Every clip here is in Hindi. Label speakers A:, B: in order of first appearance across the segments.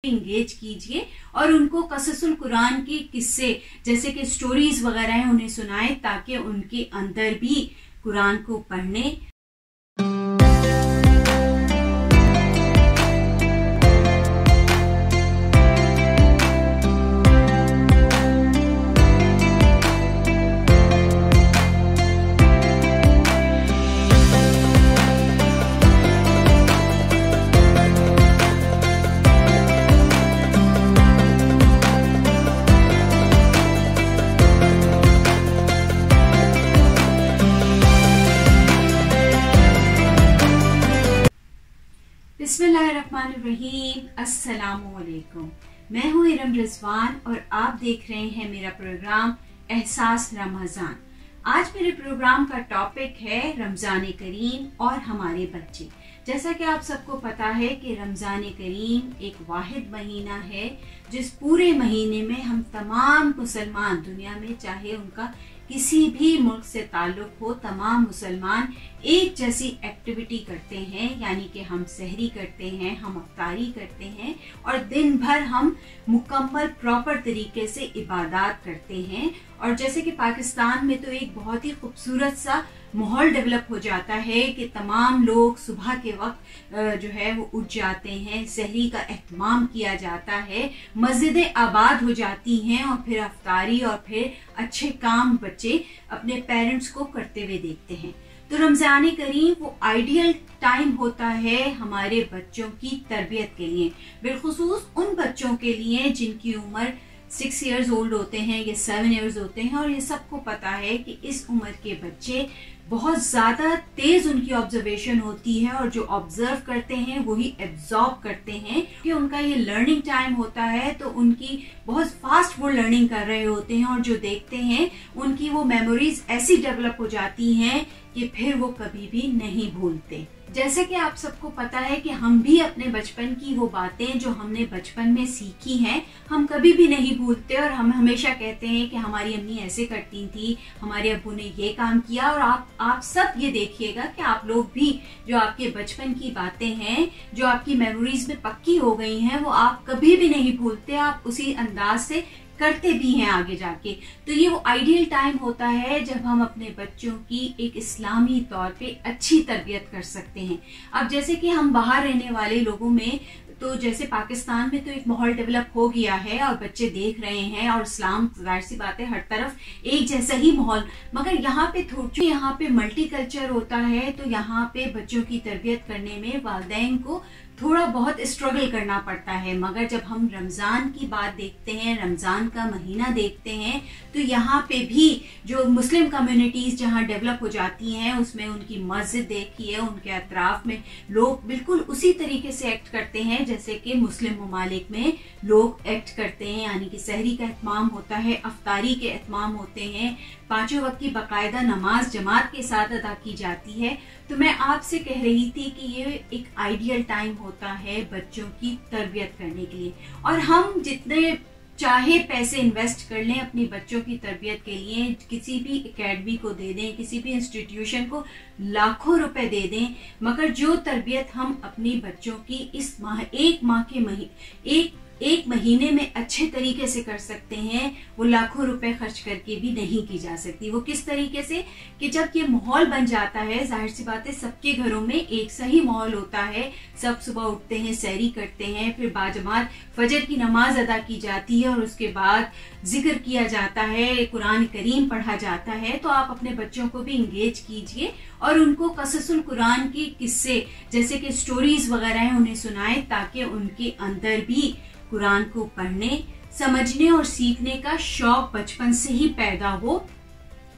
A: इंगेज कीजिए और उनको कससुल कुरान के किस्से जैसे कि स्टोरीज वगैरह हैं उन्हें सुनाएं ताकि उनके अंदर भी कुरान को पढ़ने बिस्मिल्लाहिर्रहमानिर्रहीम। अस्सलामुअलैकुम। मैं हूँ इरम रिजवान और आप देख रहे हैं मेरा प्रोग्राम एहसास रमजान। आज मेरे प्रोग्राम का टॉपिक है रमजान करीम और हमारे बच्चे। जैसा कि आप सबको पता है कि रमजान करीम एक वाहिद महीना है जिस पूरे महीने में हम तमाम मुसलमान दुनिया में चाहे उनका किसी भी मुल्क से ताल्लुक हो, तमाम मुसलमान एक जैसी एक्टिविटी करते हैं, यानी कि हम सहरी करते हैं, हम अफ्तारी करते हैं और दिन भर हम मुकम्मल प्रॉपर तरीके से इबादत करते हैं। और जैसे कि पाकिस्तान में तो एक बहुत ही खूबसूरत सा माहौल डेवलप हो जाता है कि तमाम लोग सुबह के वक्त जो है वो उठ जाते हैं, सहरी का एहतमाम किया जाता है, मस्जिदें आबाद हो जाती हैं और फिर अफ्तारी और फिर अच्छे काम बच्चे अपने पेरेंट्स को करते हुए देखते हैं। तो रमजान करीम वो आइडियल टाइम होता है हमारे बच्चों की तरबियत के लिए, बिलखुसूस उन बच्चों के लिए जिनकी उम्र 6 इयर्स ओल्ड होते हैं या 7 इयर्स होते हैं। और ये सबको पता है कि इस उम्र के बच्चे बहुत ज्यादा तेज उनकी ऑब्जर्वेशन होती है और जो ऑब्जर्व करते हैं वही एब्जॉर्ब करते हैं कि उनका ये लर्निंग टाइम होता है, तो उनकी बहुत फास्ट वो लर्निंग कर रहे होते हैं और जो देखते हैं उनकी वो मेमोरीज ऐसी डेवलप हो जाती हैं कि फिर वो कभी भी नहीं भूलते। जैसे कि आप सबको पता है कि हम भी अपने बचपन की वो बातें जो हमने बचपन में सीखी हैं हम कभी भी नहीं भूलते और हम हमेशा कहते हैं कि हमारी अम्मी ऐसे करती थी, हमारे अब्बू ने ये काम किया। और आप सब ये देखिएगा कि आप लोग भी जो आपके बचपन की बातें हैं जो आपकी मेमोरीज में पक्की हो गई हैं वो आप कभी भी नहीं भूलते, आप उसी अंदाज से करते भी हैं आगे जाके। तो ये वो आइडियल टाइम होता है जब हम अपने बच्चों की एक इस्लामी तौर पे अच्छी तरबियत कर सकते हैं। अब जैसे कि हम बाहर रहने वाले लोगों में तो जैसे पाकिस्तान में तो एक माहौल डेवलप हो गया है और बच्चे देख रहे हैं और इस्लाम जाहिर सी बात है हर तरफ एक जैसा ही माहौल, मगर यहाँ पे मल्टी कल्चर होता है तो यहाँ पे बच्चों की तरबियत करने में वालिदैन को थोड़ा बहुत स्ट्रगल करना पड़ता है। मगर जब हम रमजान की बात देखते हैं, रमजान का महीना देखते हैं, तो यहाँ पे भी जो मुस्लिम कम्युनिटीज जहाँ डेवलप हो जाती हैं उसमें उनकी मस्जिद देखिए, उनके अतराफ में लोग बिल्कुल उसी तरीके से एक्ट करते हैं जैसे कि मुस्लिम ममालिक में लोग एक्ट करते हैं, यानी कि सहरी का एहतमाम होता है, अफ्तारी के एहतमाम होते हैं, 5 वक्त की बाकायदा नमाज जमात के साथ अदा की जाती है। तो मैं आपसे कह रही थी कि ये एक आइडियल टाइम होता है बच्चों की तरबियत करने के लिए और हम जितने चाहे पैसे इन्वेस्ट कर लें अपनी बच्चों की तरबियत के लिए, किसी भी एकेडमी को दे दें, किसी भी इंस्टीट्यूशन को लाखों रुपए दे दें, मगर जो तरबियत हम अपनी बच्चों की इस एक महीने में अच्छे तरीके से कर सकते हैं वो लाखों रुपए खर्च करके भी नहीं की जा सकती। वो किस तरीके से कि जब ये माहौल बन जाता है, जाहिर सी बात है सबके घरों में एक सही माहौल होता है, सब सुबह उठते हैं, सैरी करते हैं, फिर बाजमात फजर की नमाज अदा की जाती है और उसके बाद जिक्र किया जाता है, कुरान करीम पढ़ा जाता है। तो आप अपने बच्चों को भी इंगेज कीजिए और उनको कससुल कुरान के किस्से जैसे कि स्टोरीज वगैरह हैं उन्हें सुनाएं ताकि उनके अंदर भी कुरान को पढ़ने, समझने और सीखने का शौक बचपन से ही पैदा हो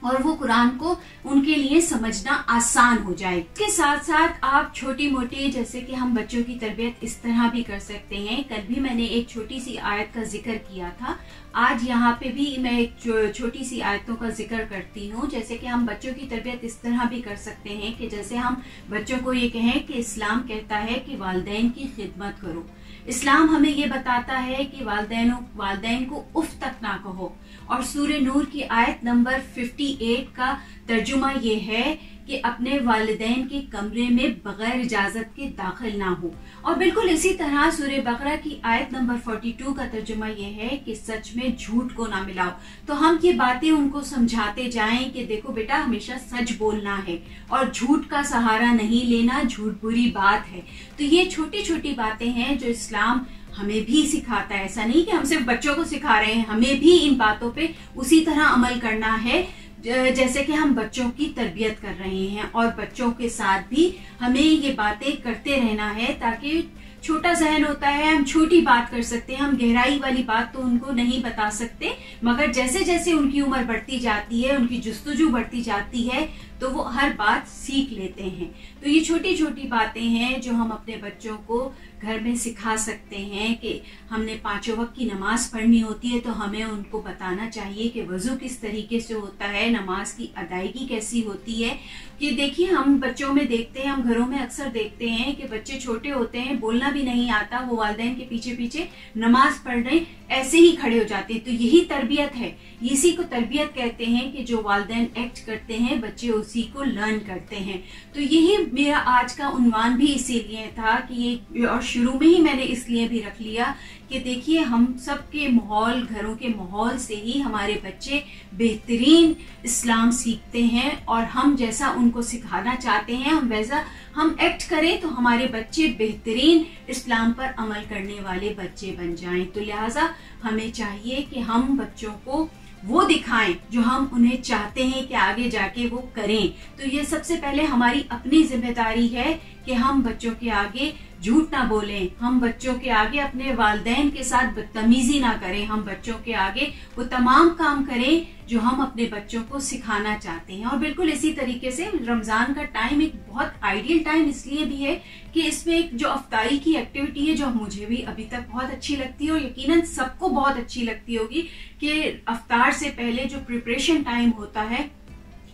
A: और वो कुरान को उनके लिए समझना आसान हो जाए। इसके साथ साथ आप छोटी मोटी जैसे कि हम बच्चों की तरबियत इस तरह भी कर सकते हैं। कल भी मैंने एक छोटी सी आयत का जिक्र किया था, आज यहाँ पे भी मैं एक छोटी सी आयतों का जिक्र करती हूँ। जैसे कि हम बच्चों की तरबियत इस तरह भी कर सकते हैं कि जैसे हम बच्चों को ये कहें कि इस्लाम कहता है कि वालिदैन की खिदमत करो, इस्लाम हमें ये बताता है कि वालिदैन को उफ तक ना कहो। और सूरह नूर की आयत नंबर 58 का तर्जुमा ये है कि अपने वालिदैन के कमरे में बगैर इजाजत के दाखिल ना हो। और बिल्कुल इसी तरह सूरह बकरा की आयत नंबर 42 का तर्जुमा यह है कि सच में झूठ को ना मिलाओ। तो हम ये बातें उनको समझाते जाएं कि देखो बेटा, हमेशा सच बोलना है और झूठ का सहारा नहीं लेना, झूठ बुरी बात है। तो ये छोटी छोटी बातें हैं जो इस्लाम हमें भी सिखाता है। ऐसा नहीं कि हम सिर्फ बच्चों को सिखा रहे हैं, हमें भी इन बातों पे उसी तरह अमल करना है जैसे कि हम बच्चों की तरबियत कर रहे हैं। और बच्चों के साथ भी हमें ये बातें करते रहना है, ताकि छोटा जहन होता है, हम छोटी बात कर सकते हैं, हम गहराई वाली बात तो उनको नहीं बता सकते, मगर जैसे जैसे उनकी उम्र बढ़ती जाती है, उनकी जुस्तजू बढ़ती जाती है, तो वो हर बात सीख लेते हैं। तो ये छोटी छोटी बातें हैं जो हम अपने बच्चों को घर में सिखा सकते हैं कि हमने 5 वक्त की नमाज पढ़नी होती है, तो हमें उनको बताना चाहिए कि वजू किस तरीके से होता है, नमाज की अदायगी कैसी होती है। कि देखिए, हम बच्चों में देखते हैं, हम घरों में अक्सर देखते हैं कि बच्चे छोटे होते हैं, बोलना भी नहीं आता, वो वालिदैन के पीछे पीछे नमाज पढ़ रहे ऐसे ही खड़े हो जाते हैं। तो यही तरबियत है, इसी को तरबियत कहते हैं कि जो वालिदैन एक्ट करते हैं बच्चे उसी को लर्न करते हैं। तो यही मेरा आज का उन्वान भी इसीलिए था कि ये, और शुरू में ही मैंने इसलिए भी रख लिया कि देखिए, हम सबके माहौल, घरों के माहौल से ही हमारे बच्चे बेहतरीन इस्लाम सीखते हैं, और हम जैसा उनको सिखाना चाहते हैं हम वैसा हम एक्ट करें तो हमारे बच्चे बेहतरीन इस्लाम पर अमल करने वाले बच्चे बन जाएं। तो लिहाजा हमें चाहिए कि हम बच्चों को वो दिखाएं जो हम उन्हें चाहते हैं कि आगे जाके वो करें। तो ये सबसे पहले हमारी अपनी जिम्मेदारी है कि हम बच्चों के आगे झूठ ना बोलें, हम बच्चों के आगे अपने वालिदैन के साथ बदतमीजी ना करें, हम बच्चों के आगे वो तमाम काम करें जो हम अपने बच्चों को सिखाना चाहते हैं। और बिल्कुल इसी तरीके से रमजान का टाइम एक बहुत आइडियल टाइम इसलिए भी है कि इसमें एक जो अफ्तारी की एक्टिविटी है, जो मुझे भी अभी तक बहुत अच्छी लगती है और यकीनन सबको बहुत अच्छी लगती होगी, कि अफ्तार से पहले जो प्रिपरेशन टाइम होता है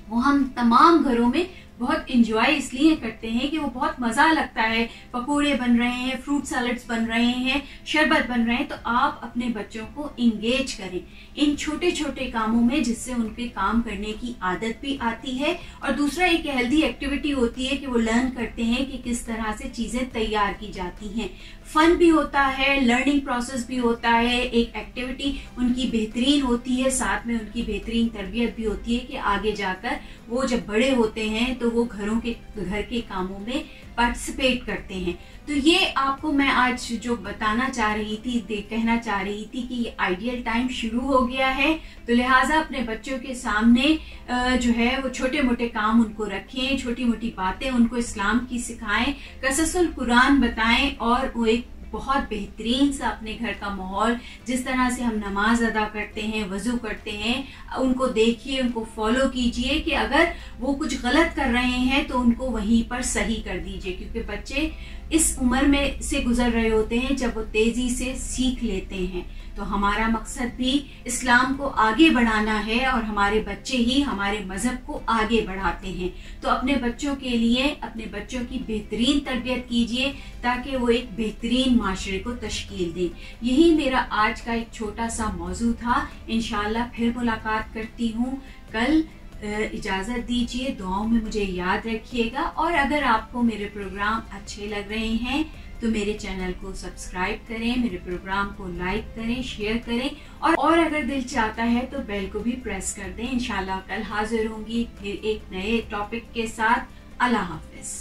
A: वो हम तमाम घरों में बहुत इंजॉय इसलिए करते हैं कि वो बहुत मजा लगता है। पकोड़े बन रहे हैं, फ्रूट सैलड्स बन रहे हैं, शरबत बन रहे हैं, तो आप अपने बच्चों को इंगेज करें इन छोटे छोटे कामों में, जिससे उनके काम करने की आदत भी आती है। और दूसरा, एक हेल्दी एक्टिविटी होती है कि वो लर्न करते हैं कि किस तरह से चीजें तैयार की जाती हैं। फन भी होता है, लर्निंग प्रोसेस भी होता है, एक एक्टिविटी उनकी बेहतरीन होती है, साथ में उनकी बेहतरीन तरबियत भी होती है कि आगे जाकर वो जब बड़े होते हैं तो वो घर के कामों में पार्टिसिपेट करते हैं। तो ये आपको मैं आज जो बताना चाह रही थी, कहना चाह रही थी कि ये आइडियल टाइम शुरू हो गया है। तो लिहाजा अपने बच्चों के सामने जो है वो छोटे मोटे काम उनको रखें, छोटी मोटी बातें उनको इस्लाम की सिखाएं, कससुल कुरान बताएं, और वो एक बहुत बेहतरीन सा अपने घर का माहौल, जिस तरह से हम नमाज अदा करते हैं, वजू करते हैं, उनको देखिए, उनको फॉलो कीजिए कि अगर वो कुछ गलत कर रहे हैं तो उनको वहीं पर सही कर दीजिए, क्योंकि बच्चे इस उम्र में से गुजर रहे होते हैं जब वो तेजी से सीख लेते हैं। तो हमारा मकसद भी इस्लाम को आगे बढ़ाना है और हमारे बच्चे ही हमारे मजहब को आगे बढ़ाते हैं। तो अपने बच्चों के लिए अपने बच्चों की बेहतरीन तरबियत कीजिए ताकि वो एक बेहतरीन माशरे को तश्कील दें। यही मेरा आज का एक छोटा सा मौजू था। इंशाल्लाह फिर मुलाकात करती हूँ कल। इजाजत दीजिए, दुआओं में मुझे याद रखिएगा, और अगर आपको मेरे प्रोग्राम अच्छे लग रहे हैं तो मेरे चैनल को सब्सक्राइब करें, मेरे प्रोग्राम को लाइक करें, शेयर करें, और अगर दिल चाहता है तो बेल को भी प्रेस कर दें। इंशाल्लाह कल हाजिर होंगी फिर एक नए टॉपिक के साथ। अल्लाह हाफिज।